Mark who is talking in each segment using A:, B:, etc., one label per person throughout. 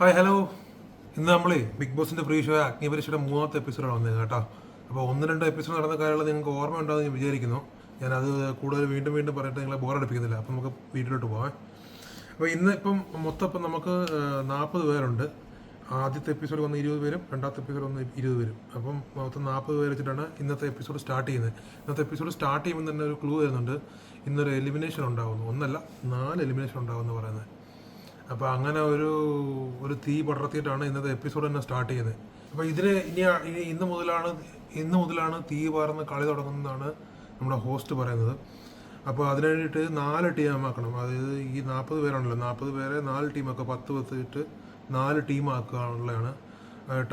A: Hi hello. ഇന്ന് നമ്മളേ big ബോസിന്റെ പ്രീ ഷോ അഗ്നിപരീക്ഷയുടെ 3ാമത്തെ എപ്പിസോഡാണ് വന്നത് കേട്ടോ. അപ്പോൾ 1-2 എപ്പിസോഡ് നടന്ന കാര്യങ്ങൾ നിങ്ങൾക്ക് ഓർമ്മ ഉണ്ടാകുമെന്ന് ഞാൻ വിചാരിക്കുന്നു. ഞാനത് കൂടുതൽ വീണ്ടും വീണ്ടും പറഞ്ഞിട്ട് നിങ്ങളെ ബോറടിപ്പിക്കുന്നില്ല. അപ്പം നമുക്ക് വീട്ടിലോട്ട് പോകാം. അപ്പോൾ ഇപ്പം മൊത്തം നമുക്ക് 40 പേരുണ്ട്. ആദ്യത്തെ എപ്പിസോഡ് വന്ന് 20 പേരും രണ്ടാമത്തെ എപ്പിസോഡ് വന്ന് 20 പേരും. അപ്പം മൊത്തം 40 പേര് വെച്ചിട്ടാണ് ഇന്നത്തെ എപ്പിസോഡ് സ്റ്റാർട്ട് ചെയ്യുന്നത്. ഇന്നത്തെ എപ്പിസോഡ് സ്റ്റാർട്ട് ചെയ്യുമ്പോൾ തന്നെ ഒരു ക്ലൂ വരുന്നുണ്ട്. ഇന്നൊരു എലിമിനേഷൻ ഉണ്ടാകുന്നു. 1 4 എലിമിനേഷൻ ഉണ്ടാകുമെന്ന് പറയുന്നത്. അപ്പോൾ അങ്ങനെ ഒരു തീ പടർത്തിയിട്ടാണ് ഇന്നത്തെ എപ്പിസോഡ് തന്നെ സ്റ്റാർട്ട് ചെയ്യുന്നത്. അപ്പോൾ ഇന്ന് മുതലാണ് തീ പാർന്ന് കളി തുടങ്ങുന്നതാണ് നമ്മുടെ ഹോസ്റ്റ് പറയുന്നത്. അപ്പോൾ അതിന് വേണ്ടിയിട്ട് 4 ടീമാക്കണം. അതായത് ഈ 40 പേരാണല്ലോ, 40 പേരെ 4 ടീമാക്കുക. 10 ഇട്ട് 4 ടീമാക്കാനുള്ളതാണ്.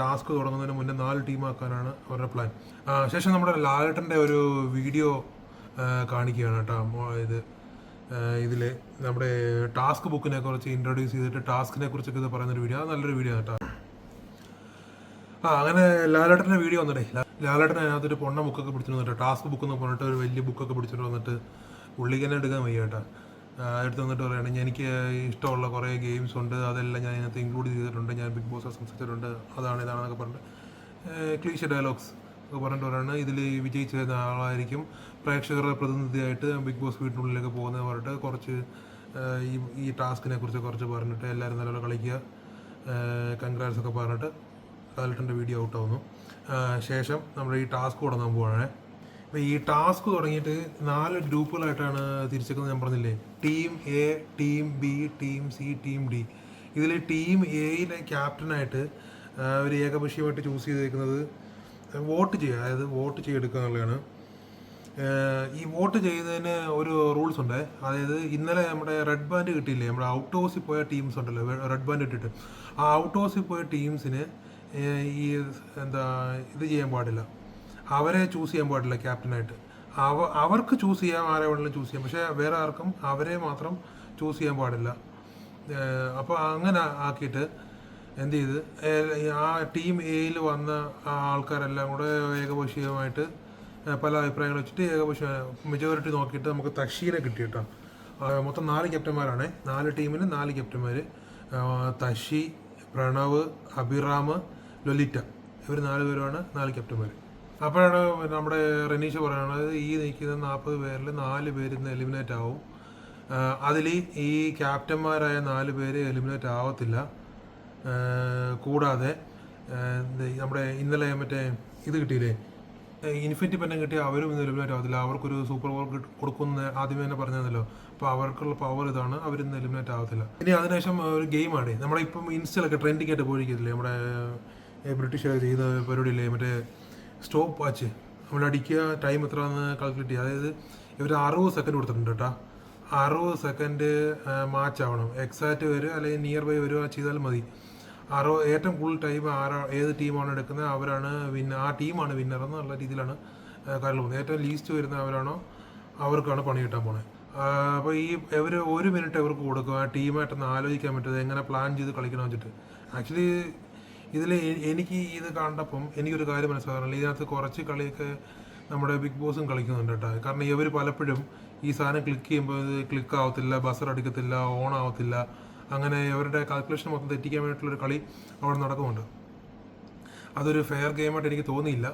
A: ടാസ്ക് തുടങ്ങുന്നതിന് മുന്നേ 4 ടീമാക്കാനാണ് അവരുടെ പ്ലാൻ. ശേഷം നമ്മുടെ ലാലേട്ടൻ്റെ ഒരു വീഡിയോ കാണിക്കുകയാണ് കേട്ടോ. ഇതിൽ നമ്മുടെ ടാസ്ക് ബുക്കിനെ കുറിച്ച് ഇൻട്രൊഡ്യൂസ് ചെയ്തിട്ട് ടാസ്കിനെ കുറിച്ചൊക്കെ ഇത് പറയുന്നൊരു വീഡിയോ. അത് നല്ലൊരു വീഡിയോ കേട്ടോ. അങ്ങനെ ലാലേട്ടൻ്റെ വീഡിയോ വന്നിട്ടേ ലാലേട്ടൻ അതിനകത്തൊരു പൊണ്ണ ബുക്കൊക്കെ പിടിച്ചിട്ട് വന്നിട്ട് ടാസ്ക് ബുക്ക് എന്ന് പറഞ്ഞിട്ട് ഒരു വലിയ ബുക്കൊക്കെ പിടിച്ചിട്ട് വന്നിട്ട് പുള്ളിക്ക് തന്നെ എടുക്കാൻ വയ്യ കേട്ടോ. എടുത്ത് വന്നിട്ട് പറയുകയാണെങ്കിൽ എനിക്ക് ഇഷ്ടമുള്ള കുറേ ഗെയിംസ് ഉണ്ട്, അതെല്ലാം ഞാൻ ഇതിനകത്ത് ഇൻക്ലൂഡ് ചെയ്തിട്ടുണ്ട്, ഞാൻ ബിഗ് ബോസ് സംസാരിച്ചിട്ടുണ്ട്, ഇതാണെന്നൊക്കെ പറഞ്ഞിട്ട് ക്ലീഷ ഡയലോഗ്സ് ഒക്കെ പറഞ്ഞിട്ട് പറയുകയാണ്. ഇതിൽ വിജയിച്ച ആളായിരിക്കും പ്രേക്ഷകരുടെ പ്രതിനിധിയായിട്ട് ബിഗ് ബോസ് വീട്ടിനുള്ളിലേക്ക് പോകുന്നത് പറഞ്ഞിട്ട് കുറച്ച് ഈ ടാസ്കിനെ കുറിച്ച് കുറച്ച് പറഞ്ഞിട്ട് എല്ലാവരും നല്ലപോലെ കളിക്കുക, കൺഗ്രാറ്റ്സ് ഒക്കെ പറഞ്ഞിട്ട് ലാലേട്ടൻ്റെ വീഡിയോ ഔട്ടാവുന്നു. ശേഷം നമ്മൾ ഈ ടാസ്ക് തുടങ്ങാൻ പോവാണ്. അപ്പോൾ ഈ ടാസ്ക് തുടങ്ങിയിട്ട് 4 ഗ്രൂപ്പുകളായിട്ടാണ് തിരിച്ചേക്കുന്നത്. ഞാൻ പറഞ്ഞില്ലേ, team A, team B, team C, team D. ഇതിൽ ടീം എയിലെ ക്യാപ്റ്റനായിട്ട് ഒരു ഏകപക്ഷീയമായിട്ട് ചൂസ് ചെയ്തേക്കുന്നത് വോട്ട് ചെയ്യുക, അതായത് വോട്ട് ചെയ്തെടുക്കുക എന്നുള്ളതാണ്. ഈ വോട്ട് ചെയ്യുന്നതിന് ഒരു റൂൾസ് ഉണ്ട്. അതായത് ഇന്നലെ നമ്മുടെ റെഡ് ബാൻഡ് കിട്ടിയില്ലേ, നമ്മുടെ ഔട്ട് ഹൗസിൽ പോയ ടീംസ് ഉണ്ടല്ലോ, റെഡ് ബാൻഡ് ഇട്ടിട്ട് ആ ഔട്ട് ഹൗസിൽ പോയ ടീംസിന് ഈ ഇത് ചെയ്യാൻ പാടില്ല, അവരെ ചൂസ് ചെയ്യാൻ പാടില്ല ക്യാപ്റ്റനായിട്ട്. അവർക്ക് ചൂസ് ചെയ്യാം, ആരെ വേണമെങ്കിലും ചൂസ് ചെയ്യാം, പക്ഷേ വേറെ ആർക്കും അവരെ മാത്രം ചൂസ് ചെയ്യാൻ പാടില്ല. അപ്പോൾ അങ്ങനെ ആക്കിയിട്ട് എന്ത് ചെയ്ത് ആ ടീം എയിൽ വന്ന ആൾക്കാരെല്ലാം കൂടെ ഏകപക്ഷീയമായിട്ട് പല അഭിപ്രായങ്ങൾ വെച്ചിട്ട് മെജോറിറ്റി നോക്കിയിട്ട് നമുക്ക് തഷീനെ കിട്ടി കേട്ടോ. മൊത്തം 4 ക്യാപ്റ്റന്മാരാണ്. 4 ടീമിന് 4 ക്യാപ്റ്റന്മാർ. തഷി, പ്രണവ്, അഭിറാം, ലൊലിറ്റ, ഇവർ 4 പേരുമാണ് 4 ക്യാപ്റ്റന്മാർ. അപ്പോഴാണ് നമ്മുടെ റനീഷ് പറയുന്നത്, ഈ നിൽക്കുന്ന 40 പേരിൽ 4 പേര് ഇന്ന് എലിമിനേറ്റ് ആവും. അതിൽ ഈ ക്യാപ്റ്റന്മാരായ 4 പേര് എലിമിനേറ്റ് ആവത്തില്ല. കൂടാതെ നമ്മുടെ ഇന്നലെ മറ്റേ ഇത് കിട്ടിയില്ലേ, ഇൻഫിനിറ്റി പെണ്ണം കിട്ടിയ അവരും ഇന്ന് എലിമിനേറ്റ് ആവത്തില്ല. അവർക്കൊരു സൂപ്പർ പവർ കൊടുക്കുന്ന ആദ്യമേ തന്നെ പറഞ്ഞതല്ലോ. അപ്പോൾ അവർക്കുള്ള പവർ ഇതാണ്, അവരിന്ന് എലിമിനേറ്റ് ആവത്തില്ല. ഇനി അതിനുശേഷം ഒരു ഗെയിമാണ് നമ്മുടെ ഇപ്പം ഇൻസ്റ്റയിലൊക്കെ ട്രെൻഡിങ് ആയിട്ട് പോയിരിക്കില്ലേ, നമ്മുടെ ബ്രിട്ടീഷുകാർ ചെയ്ത പരിപാടിയില്ലേ, മറ്റേ സ്റ്റോപ്പ് വാച്ച്. നമ്മളടിക്കുക, ടൈം എത്രയാണെന്ന് കാൽക്കുലേറ്റ് ചെയ്യുക. അതായത് ഇവർ 60 സെക്കൻഡ് കൊടുത്തിട്ടുണ്ട് കേട്ടോ. 60 സെക്കൻഡ് മാച്ച് ആവണം. എക്സാക്റ്റ് വരിക അല്ലെങ്കിൽ നിയർ ബൈ വരിക ചെയ്താൽ മതി. ഏറ്റവും കൂടുതൽ ടൈം ഏത് ടീമാണ് എടുക്കുന്നത് അവരാണ് ആ ടീമാണ് വിന്നർ എന്നുള്ള രീതിയിലാണ് കാര്യങ്ങൾ പോകുന്നത്. ഏറ്റവും ലീസ്റ്റ് വരുന്ന അവരാണോ അവർക്കാണ് പണി കിട്ടാൻ പോണത്. അപ്പോൾ ഇവർ 1 മിനിറ്റ് ഇവർക്ക് കൊടുക്കുക, ആ ടീമായിട്ടൊന്ന് ആലോചിക്കാൻ പറ്റുന്നത് എങ്ങനെ പ്ലാൻ ചെയ്ത് കളിക്കണം വെച്ചിട്ട്. ആക്ച്വലി ഇതിൽ എനിക്ക് ഇത് കണ്ടപ്പം എനിക്കൊരു കാര്യം മനസ്സിലാകാറില്ല, ഇതിനകത്ത് കുറച്ച് കളിയൊക്കെ നമ്മുടെ ബിഗ് ബോസും കളിക്കുന്നുണ്ട് കേട്ടോ. കാരണം ഇവർ പലപ്പോഴും ഈ സാധനം ക്ലിക്ക് ചെയ്യുമ്പോൾ ഇത് ക്ലിക്ക് ആവത്തില്ല, ബസർ അടിക്കത്തില്ല, ഓൺ ആവത്തില്ല. അങ്ങനെ ഇവരുടെ കാൽക്കുലേഷൻ മൊത്തം തെറ്റിക്കാൻ വേണ്ടിയിട്ടുള്ളൊരു കളി അവിടെ നടക്കുന്നുണ്ട്. അതൊരു ഫെയർ ഗെയിമായിട്ട് എനിക്ക് തോന്നിയില്ല.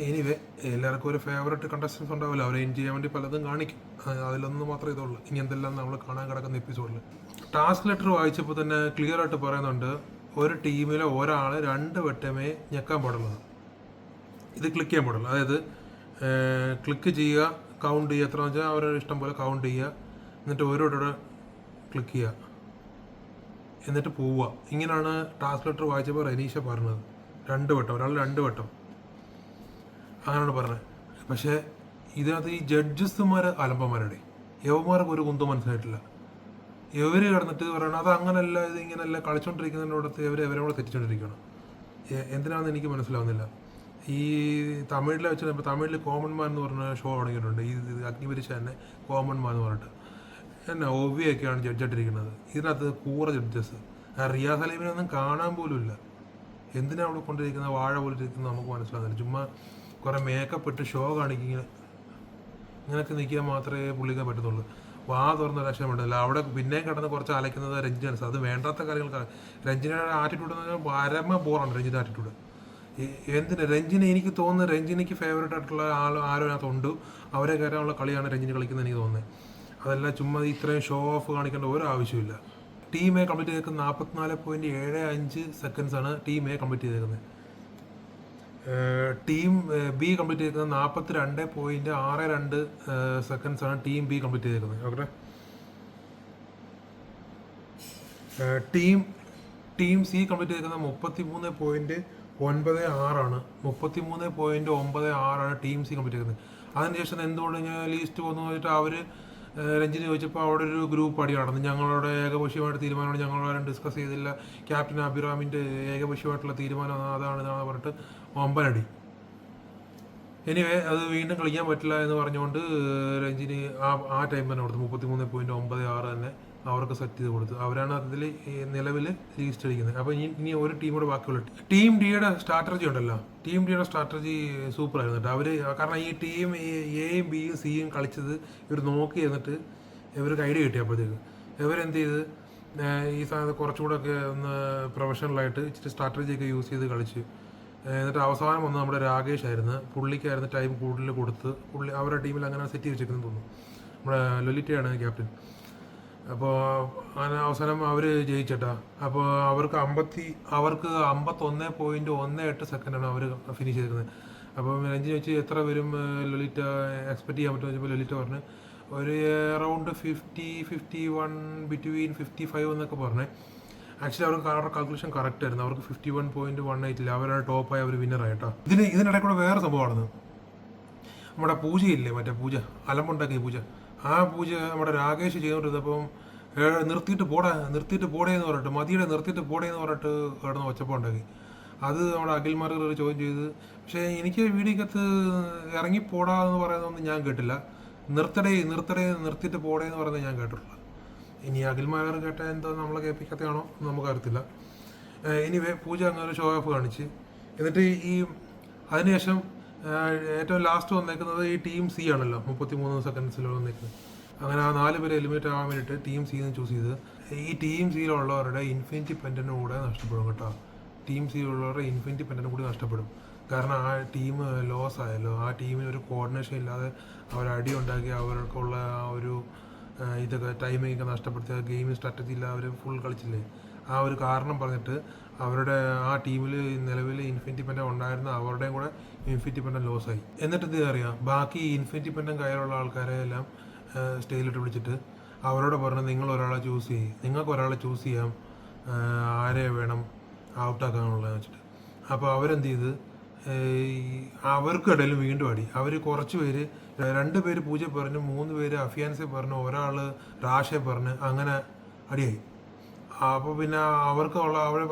A: എനിവേ, എല്ലാവർക്കും ഒരു ഫേവറേറ്റ് കണ്ടസ്റ്റൻസ് ഉണ്ടാവില്ല, അവരെ എൻജോയ് ചെയ്യാൻ വേണ്ടി പലതും കാണിക്കും. അതിലൊന്നും മാത്രമേ ഇതുള്ളൂ. ഇനി എന്തെല്ലാം നമ്മൾ കാണാൻ കിടക്കുന്ന എപ്പിസോഡിൽ ടാസ്ക് ലെറ്റർ വായിച്ചപ്പോൾ തന്നെ ക്ലിയർ ആയിട്ട് പറയുന്നുണ്ട്, ഒരു ടീമിലെ ഒരാൾ 2 വട്ടമേ ഞെക്കാൻ പാടുള്ളത്, ഇത് ക്ലിക്ക് ചെയ്യാൻ പാടുള്ളൂ. അതായത് ക്ലിക്ക് ചെയ്യുക, കൗണ്ട് ചെയ്യുക, എത്ര വെച്ചാൽ അവരുടെ ഇഷ്ടം പോലെ കൗണ്ട് ചെയ്യുക, എന്നിട്ട് ഓരോടെ ക്ലിക്ക് ചെയ്യുക, എന്നിട്ട് പോവുക. ഇങ്ങനെയാണ് ടാസ്ക് ലെറ്റർ വായിച്ചപ്പോൾ റനീഷ പറഞ്ഞത്. 2 വട്ടം, ഒരാൾ 2 വട്ടം അങ്ങനെയാണ് പറഞ്ഞത്. പക്ഷേ ഇതിനകത്ത് ഈ ജഡ്ജസ്മാർ അലമ്പന്മാരുടെ യവന്മാർക്ക് ഒരു കുന്തം മനസ്സിലായിട്ടില്ല. ഇവർ കിടന്നിട്ട് പറയണം അത് അങ്ങനല്ല, ഇത് ഇങ്ങനെയല്ല, കളിച്ചുകൊണ്ടിരിക്കുന്നതിനോടത്ത് ഇവരെ കൂടെ തെറ്റിച്ചുകൊണ്ടിരിക്കണം. എന്തിനാണെന്ന് എനിക്ക് മനസ്സിലാവുന്നില്ല. ഈ തമിഴിലെ വെച്ചാൽ ഇപ്പോൾ തമിഴിൽ കോമൺ മാൻ എന്ന് പറഞ്ഞ ഷോ തുടങ്ങിയിട്ടുണ്ട്. ഈ അഗ്നിപരീക്ഷ തന്നെ കോമൺ മാൻ എന്ന് പറഞ്ഞിട്ട് എന്നെ ഒവ്യൊക്കെയാണ് ജഡ്ജായിട്ടിരിക്കുന്നത്. ഇതിനകത്ത് കൂറ ജഡ്ജസ്. റിയാസ് സലീമിനൊന്നും കാണാൻ പോലും ഇല്ല. എന്തിനാണ് അവിടെ കൊണ്ടിരിക്കുന്നത്, വാഴ പോലെ ഇരിക്കുന്നത് നമുക്ക് മനസ്സിലാകുന്നില്ല. ചുമ്മാ കുറേ മേക്കപ്പ് ഇട്ട് ഷോ കാണിക്കുക, ഇങ്ങനെയൊക്കെ നിൽക്കാൻ മാത്രമേ പുള്ളിക്കാൻ പറ്റത്തുള്ളൂ. വാ തുറന്ന രക്ഷപ്പെടില്ല. അവിടെ പിന്നെയും കിടന്ന് കുറച്ച് അലയ്ക്കുന്നത് രഞ്ജിനാണ്. അത് വേണ്ടാത്ത കാര്യങ്ങൾ. രഞ്ജിനയുടെ ആറ്റിറ്റ്യൂഡ് എന്ന് പറഞ്ഞാൽ പരമ ബോറാണ് രഞ്ജിൻ്റെ ആറ്റിറ്റ്യൂഡ്. എന്തിന് രഞ്ജിന്, എനിക്ക് തോന്നുന്നത് രഞ്ജിനിക്ക് ഫേവറേറ്റ് ആയിട്ടുള്ള ആരോ അതിനകത്തുണ്ട്. അവരെ കയറാനുള്ള കളിയാണ് രഞ്ജിനി കളിക്കുന്നത് എനിക്ക് തോന്നുന്നത്. അതല്ല ചുമ്മാ ഇത്രയും ഷോ ഓഫ് കാണിക്കേണ്ട ഒരു ആവശ്യമില്ല. ടീം എ കംപ്ലീറ്റ് ചെയ്തേക്കുന്നത് 44.75 സെക്കൻഡ്സാണ് ടീം എ കംപ്ലീറ്റ് ചെയ്തേക്കുന്നത്. ടീം ബി കംപ്ലീറ്റ് ചെയ്തേക്കുന്നത് 42.62 സെക്കൻഡ്സാണ് ടീം ബി കംപ്ലീറ്റ് ചെയ്തേക്കുന്നത്. ഓക്കെ, ടീം സി കംപ്ലീറ്റ് ചെയ്തേക്കുന്നത് 33.96 33.96 ടീം സി കംപ്ലീറ്റ് ചെയ്തത്. അതിനുശേഷം എന്തുകൊണ്ട് ഞാൻ ലീസ്റ്റ് വന്നു വെച്ചിട്ട് അവർ രഞ്ജിനി ചോദിച്ചപ്പോൾ അവിടെ ഒരു ഗ്രൂപ്പ് അടി നടന്നു. ഞങ്ങളുടെ ഏകപക്ഷീയമായിട്ട് തീരുമാനമാണ്, ഞങ്ങളാരും ഡിസ്കസ് ചെയ്തില്ല, ക്യാപ്റ്റൻ അഭിറാമിൻ്റെ ഏകപക്ഷീയമായിട്ടുള്ള തീരുമാനം ഇതാണ് പറഞ്ഞിട്ട് ഒമ്പനടി. എനിവേ അത് വീണ്ടും കളിക്കാൻ പറ്റില്ല എന്ന് പറഞ്ഞുകൊണ്ട് രഞ്ജിനി ആ ടൈം തന്നെ കൊടുത്തു. 33.96 തന്നെ അവർക്ക് സെറ്റ് ചെയ്ത് കൊടുത്തു. അവരാണ് അതിൽ നിലവിൽ ലീസ്റ്റ് അടിക്കുന്നത്. അപ്പോൾ ഇനി ഒരു ടീമോട് ബാക്കിയുള്ള ടീം ഡിയുടെ സ്ട്രാറ്റജി ഉണ്ടല്ലോ, ടീം ഡിയുടെ സ്ട്രാറ്റജി സൂപ്പറായിരുന്നു കേട്ടോ. അവർ കാരണം ഈ ടീം എയും ബിയും സിയും കളിച്ചത് ഇവർ നോക്കി എന്നിട്ട് ഇവർക്ക് ഐഡിയ കിട്ടിയപ്പോഴത്തേക്ക് ഇവരെന്ത് ചെയ്ത് ഈ സാധനത്ത് കുറച്ചുകൂടെ ഒക്കെ ഒന്ന് പ്രൊഫഷണലായിട്ട് ഇച്ചിരി സ്ട്രാറ്റജിയൊക്കെ യൂസ് ചെയ്ത് കളിച്ച് എന്നിട്ട് അവസാനം വന്ന് നമ്മുടെ രാകേഷ് ആയിരുന്നു. പുള്ളിക്കായിരുന്നു ടൈം കൂടുതൽ കൊടുത്ത് പുള്ളി അവരുടെ ടീമിൽ അങ്ങനെ സെറ്റ് ചെയ്ത് വെച്ചേക്കുന്നു തോന്നുന്നു. നമ്മുടെ ലൊലിറ്റയാണ് ക്യാപ്റ്റൻ. അപ്പോൾ അങ്ങനെ അവസാനം അവർ ജയിച്ചേട്ടാ. അപ്പോൾ അവർക്ക് 51.18 സെക്കൻഡാണ് അവർ ഫിനിഷ് ചെയ്തിരുന്നത്. അപ്പോൾ രഞ്ജിനി വെച്ച് എത്ര വരും ലൊലിറ്റ എക്സ്പെക്ട് ചെയ്യാൻ പറ്റുമെന്ന് വെച്ചപ്പോൾ ലൊലിറ്റ പറഞ്ഞ് ഒരു അറൗണ്ട് 51 ബിറ്റ്വീൻ 55 എന്നൊക്കെ പറഞ്ഞേ. ആക്ച്വലി അവർക്ക് കാൽക്കുലേഷൻ കറക്റ്റ് ആയിരുന്നു. അവർക്ക് 51.18 അവരുടെ ടോപ്പായി അവർ വിന്നറായിട്ടോ. ഇതിനിടയിൽ കൂടെ വേറെ സംഭവമാണെന്ന്, നമ്മുടെ പൂജയില്ലേ, മറ്റേ പൂജ അലമ്പുണ്ടാക്കിയ പൂജ, ആ പൂജ നമ്മുടെ രാകേഷ് ചെയ്തുകൊണ്ടിരുന്നപ്പം നിർത്തിയിട്ട് പോടേന്ന് പറഞ്ഞിട്ട് മതിയുടെ നിർത്തിയിട്ട് പോടേന്ന് പറഞ്ഞിട്ട് കിടന്ന് ഒച്ചപ്പം ഉണ്ടാക്കി. അത് നമ്മുടെ അഖിൽമാർക്ക് ഒരു ചോദ്യം ചെയ്ത്, പക്ഷേ എനിക്ക് വീഡിയോക്കകത്ത് ഇറങ്ങിപ്പോടാന്ന് പറയുന്നതൊന്നും ഞാൻ കേട്ടില്ല. നിർത്തിയിട്ട് പോടേന്ന് പറയുന്നത് ഞാൻ കേട്ടിട്ടുള്ളൂ. ഇനി അഖിൽമാർ കേട്ട എന്താ നമ്മളെ കേൾപ്പിക്കത്താണോ നമുക്കറിയത്തില്ല. എനിവേ പൂജ അങ്ങനെ ഒരു ഷോ ഓഫ് കാണിച്ച് എന്നിട്ട് അതിനുശേഷം ഏറ്റവും ലാസ്റ്റ് വന്നേക്കുന്നത് ഈ ടീം സി ആണല്ലോ, 33 സെക്കൻഡ്സിൽ വന്നേക്കുന്നത്. അങ്ങനെ ആ 4 പേര് എലിമിനേറ്റ് ആവാൻ വേണ്ടിയിട്ട് ടീം സിന്ന് ചൂസ് ചെയ്ത് ഈ ടീം സിയിലുള്ളവരുടെ ഇൻഫിനിറ്റി പെൻഡന്റ് കൂടെ നഷ്ടപ്പെടും കേട്ടോ. ടീം സിയിലുള്ളവരുടെ ഇൻഫിനിറ്റി പെൻഡന്റ് കൂടി നഷ്ടപ്പെടും. കാരണം ആ ടീം ലോസ് ആയല്ലോ. ആ ടീമിന് ഒരു കോർഡിനേഷൻ ഇല്ലാതെ അവരടി ഉണ്ടാക്കി അവർക്കുള്ള ആ ഒരു ഇതൊക്കെ ടൈമിങ്ങൊക്കെ നഷ്ടപ്പെടുത്തിയ ഗെയിമിംഗ് സ്ട്രാറ്റജി ഇല്ല, അവർ ഫുൾ കളിച്ചില്ലേ. ആ ഒരു കാരണം പറഞ്ഞിട്ട് അവരുടെ ആ ടീമിൽ നിലവിൽ ഇൻഫിനിറ്റി പെൻഡൻ ഉണ്ടായിരുന്ന അവരുടെയും കൂടെ ഇൻഫിനിറ്റി പെൻഡൻ ലോസായി. എന്നിട്ട് ഇത് അറിയാം, ബാക്കി ഇൻഫിനിറ്റി പെൻഡൻ കയ്യിലുള്ള ആൾക്കാരെ എല്ലാം സ്റ്റേജിലിട്ട് വിളിച്ചിട്ട് അവരോട് പറഞ്ഞ് നിങ്ങൾക്ക് ഒരാളെ ചൂസ് ചെയ്യാം, ആരെ വേണം ഔട്ടാക്കാനുള്ളതെന്ന് വെച്ചിട്ട്. അപ്പോൾ അവരെന്ത് ചെയ്ത് അവർക്കിടയിലും വീണ്ടും അടി. അവർ കുറച്ച് പേര് 2 പേര് പൂജ പറഞ്ഞ് 3 പേര് അഫിയാൻസെ പറഞ്ഞ് ഒരാൾ റാഷെ പറഞ്ഞ് അങ്ങനെ അടിയായി. അപ്പോൾ പിന്നെ അവർക്കുള്ള ഒരു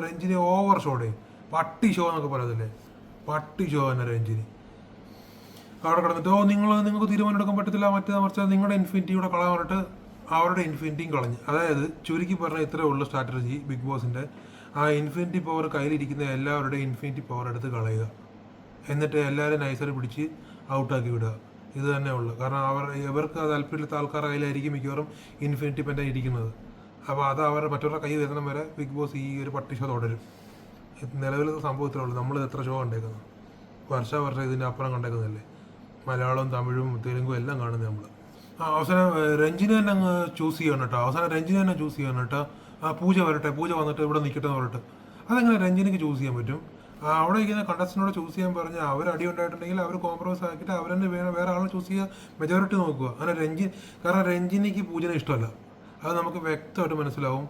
A: രഞ്ജിനി ഓവർ ഷോടെ പട്ടി ഷോ എന്നൊക്കെ പറയത്തില്ലേ, പട്ടി ഷോ തന്നെ രഞ്ജിനി അവിടെ കിടന്നിട്ട് നിങ്ങൾക്ക് തീരുമാനം എടുക്കാൻ പറ്റത്തില്ല, മറിച്ച് നിങ്ങളുടെ ഇൻഫിനിറ്റിയുടെ കളയാൻ പറഞ്ഞിട്ട് അവരുടെ ഇൻഫിനിറ്റിയും കളഞ്ഞ്. അതായത് ചുരുക്കി പറഞ്ഞാൽ ഇത്രേ ഉള്ളൂ സ്ട്രാറ്റജി ബിഗ് ബോസിൻ്റെ. ആ ഇൻഫിനിറ്റി പവർ കയ്യിലിരിക്കുന്ന എല്ലാവരുടെയും ഇൻഫിനിറ്റി പവർ എടുത്ത് കളയുക, എന്നിട്ട് എല്ലാവരും നൈസായിട്ട് പിടിച്ച് ഔട്ടാക്കി വിടുക. ഇത് തന്നെ ഉള്ളു. കാരണം ഇവർക്ക് താല്പര്യമില്ലാത്ത ആൾക്കാരുടെ കയ്യിലായിരിക്കും മിക്കവാറും ഇൻഫിനിറ്റി പെൻഡൻ ഇരിക്കുന്നത്. അപ്പോൾ അത് മറ്റവരുടെ കൈ വരുന്ന വരെ ബിഗ് ബോസ് ഈ ഒരു പട്ടി ഷോ തുടരും. നിലവിലത്തെ സംഭവം ഇത്രേ ഉള്ളൂ. നമ്മൾ എത്ര ഷോ കണ്ടേക്കുന്നത്, വർഷം ഇതിൻ്റെ അപ്പുറം കണ്ടേക്കുന്നതല്ലേ. മലയാളവും തമിഴും തെലുങ്കും എല്ലാം കാണുന്നത് നമ്മൾ. അവസാനം രഞ്ജിനി തന്നെ അങ്ങ് ചൂസ് ചെയ്യണം കേട്ടോ. പൂജ വരട്ടെ, പൂജ വന്നിട്ട് ഇവിടെ നിൽക്കട്ടെ എന്ന് പറഞ്ഞിട്ട് അതെങ്ങനെ രഞ്ജിനിക്ക് ചൂസ് ചെയ്യാൻ പറ്റും? അവിടെ ഇരിക്കുന്ന കണ്ടസ്റ്റന്റിനോട് ചൂസ് ചെയ്യാൻ പറഞ്ഞാൽ അവർ അടി ഉണ്ടായിട്ടുണ്ടെങ്കിൽ അവർ കോംപ്രമൈസ് ആക്കിയിട്ട് അവർ തന്നെ വേറെ ആളെ ചൂസ് ചെയ്യുക, മെജോറിറ്റി നോക്കുക. അങ്ങനെ കാരണം രഞ്ജിനിക്ക് പൂജനെ ഇഷ്ടമല്ല, അത് നമുക്ക് വ്യക്തമായിട്ട് മനസ്സിലാവും.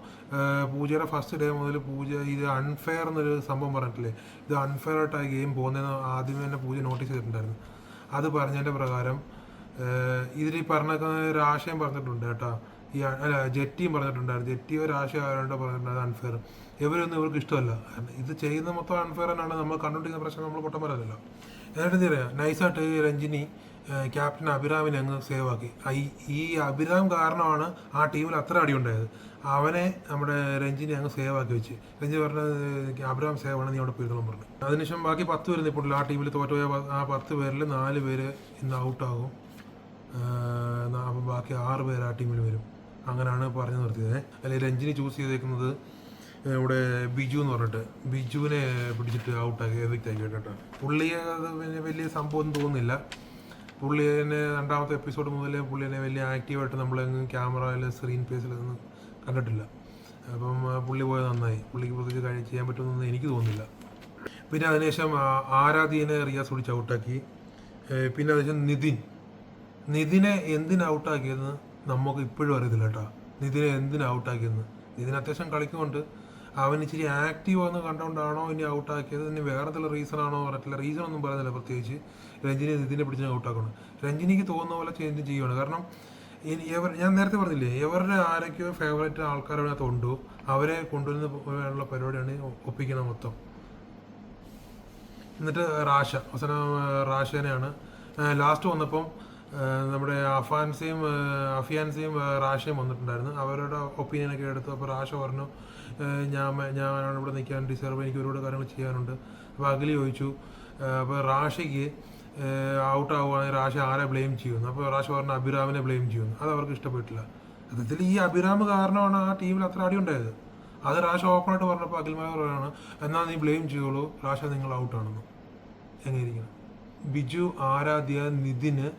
A: പൂജയുടെ ഫസ്റ്റ് ഡേ മുതൽ പൂജ ഇത് അൺഫെയർ എന്നൊരു സംഭവം പറഞ്ഞിട്ടില്ലേ, ഇത് അൺഫെയർ ആയിട്ട് ആ ഗെയിം പോകുന്നതെന്ന് ആദ്യമേ തന്നെ പൂജ നോട്ടീസ് ചെയ്തിട്ടുണ്ടായിരുന്നു. അത് പറഞ്ഞതിൻ്റെ പ്രകാരം ഇതിൽ രാശയം പറഞ്ഞിട്ടുണ്ട് കേട്ടോ. ജെറ്റിയും പറഞ്ഞിട്ടുണ്ടായിരുന്നു. ജെറ്റിയോ രാശയോ ആരാണ്ടോ പറഞ്ഞിട്ടുണ്ട് അൺഫെയർ. ഇവർക്ക് ഇഷ്ടമല്ല. ഇത് ചെയ്യുന്ന മൊത്തം അൺഫെയർ തന്നെയാണ്. നമ്മൾ കണ്ടുകൊണ്ടിരിക്കുന്ന പ്രശ്നം നമ്മൾ പൊട്ടം പറയാനല്ലോ. എന്നിട്ട് എന്താ പറയുക, നൈസായിട്ട് രഞ്ജിനി ക്യാപ്റ്റൻ അഭിറാമിനെ അങ്ങ് സേവ് ആക്കി. ഈ അഭിറാം കാരണമാണ് ആ ടീമിൽ അത്ര അടി ഉണ്ടായത്. അവനെ നമ്മുടെ രഞ്ജിനി അങ്ങ് സേവ് ആക്കി വെച്ച്. രഞ്ജിനി പറഞ്ഞത് അഭിറാം സേവ് ആണ്, നീ അവിടെ പോയിരുന്നോളം പറഞ്ഞു. അതിനുശേഷം ബാക്കി 10 പേര് നിൽപ്പുണ്ടല്ലോ ആ ടീമിൽ. തോറ്റുപോയ ആ 10 പേരിൽ 4 പേര് ഇന്ന് ഔട്ടാകും. അപ്പോൾ ബാക്കി 6 പേര് ആ ടീമിൽ വരും. അങ്ങനെയാണ് പറഞ്ഞു നിർത്തിയത്. അല്ലെങ്കിൽ രഞ്ജിനി ചൂസ് ചെയ്തേക്കുന്നത് ഇവിടെ ബിജു എന്ന് പറഞ്ഞിട്ട് ബിജുവിനെ പിടിച്ചിട്ട് ഔട്ടാക്കി എവിക്റ്റ് ആക്കി കേട്ടോ. പുള്ളിയെ അത് പിന്നെ വലിയ സംഭവം തോന്നുന്നില്ല. പുള്ളിനെ രണ്ടാമത്തെ എപ്പിസോഡ് മുതലേ പുള്ളിനെ വലിയ ആക്റ്റീവായിട്ട് നമ്മളെങ്ങും ക്യാമറയിൽ സ്ക്രീൻ പേസിലൊന്നും കണ്ടിട്ടില്ല. അപ്പം പുള്ളി പോയത് നന്നായി. പുള്ളിക്ക് പ്രത്യേകിച്ച് ചെയ്യാൻ പറ്റുമെന്നൊന്നും എനിക്ക് തോന്നുന്നില്ല. പിന്നെ അതിനുശേഷം ആരാധ്യനെ റിയാസ് പിടിച്ച് ഔട്ടാക്കി. പിന്നെ അതിനുശേഷം നിതിനെ എന്തിനാ ഔട്ടാക്കിയെന്ന് നമുക്ക് ഇപ്പോഴും അറിയത്തില്ല കേട്ടോ. നിതിനെ എന്തിനാ ഔട്ടാക്കിയെന്ന്. നിതിന് അത്യാവശ്യം കളിക്കുന്നുണ്ട്. അവൻ ഇച്ചിരി ആക്റ്റീവ് ആണെന്ന് കണ്ടുകൊണ്ടാണോ ഇനി ഔട്ടാക്കിയത്, ഇനി വേറെ എന്തെങ്കിലും റീസണാണോ പറഞ്ഞിട്ടില്ല. റീസണൊന്നും പറയുന്നില്ല. പ്രത്യേകിച്ച് നിതിനെ പിടിച്ച് ഔട്ടാക്കണം. രഞ്ജിനിക്ക് തോന്നുന്ന പോലെ ചേഞ്ച് ചെയ്യുകയാണ്. കാരണം ഞാൻ നേരത്തെ പറഞ്ഞില്ലേ, ഇവരുടെ ആരൊക്കെയോ ഫേവറേറ്റ് ആൾക്കാരതിനകത്ത് ഉണ്ടോ അവരെ കൊണ്ടുവരുന്ന പരിപാടിയാണ് ഒപ്പിക്കണം മൊത്തം. എന്നിട്ട് അവസാനം റാഷേനെയാണ് ലാസ്റ്റ് വന്നപ്പം നമ്മുടെ അഫിയാൻസിയും റാഷയും വന്നിട്ടുണ്ടായിരുന്നു. അവരുടെ ഒപ്പീനിയനൊക്കെ എടുത്തു. അപ്പോൾ റാഷ പറഞ്ഞു ഞാനാണ് ഇവിടെ നിൽക്കാൻ ഡിസേർവ്, എനിക്ക് ഒരുപാട് കാര്യങ്ങൾ ചെയ്യാനുണ്ട്. അപ്പോൾ അഖിൽ ചോദിച്ചു അപ്പോൾ റാഷയ്ക്ക് ഔട്ടാവുകയാണെങ്കിൽ റാഷ ആരെ ബ്ലെയിം ചെയ്യുന്നു. അപ്പോൾ റാഷ പറഞ്ഞു അഭിരാമിനെ ബ്ലെയിം ചെയ്യുന്നു. അത് അവർക്ക് ഇഷ്ടപ്പെട്ടില്ല. സത്യത്തിൽ ഈ അഭിരാം കാരണമാണ് ആ ടീമിൽ അത്ര അടി ഉണ്ടായത്. അത് റാഷ ഓപ്പണായിട്ട് പറഞ്ഞപ്പോൾ അഖിൽമായ പറയാണ് എന്നാൽ നീ ബ്ലെയിം ചെയ്യുള്ളൂ, റാഷ നിങ്ങൾ ഔട്ടാണെന്ന്. എങ്ങനെയിരിക്കണം? ബിജു, ആരാധ്യ, നിതിന്,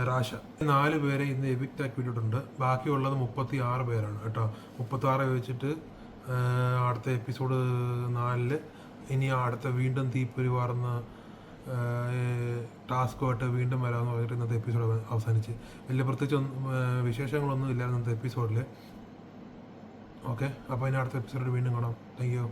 A: റാഷ 4 പേരെ ഇന്ന് എവിക്റ്റ് ആക്കിയിട്ടുണ്ട്. ബാക്കിയുള്ളത് 36 പേരാണ് കേട്ടോ. 36 വെച്ചിട്ട് അടുത്ത എപ്പിസോഡ് 4 ഇനി അടുത്ത വീണ്ടും തീപ്പൊരിവാർന്ന ടാസ്കുമായിട്ട് വീണ്ടും വരാമെന്ന് പറഞ്ഞിട്ട് ഇന്നത്തെ എപ്പിസോഡ് അവസാനിച്ച്. വലിയ പ്രത്യേകിച്ച് വിശേഷങ്ങളൊന്നും ഇല്ലായിരുന്നു ഇന്നത്തെ എപ്പിസോഡിൽ. ഓക്കെ, അപ്പോൾ ഇനി അടുത്ത എപ്പിസോഡിൽ വീണ്ടും കാണാം. Thank you.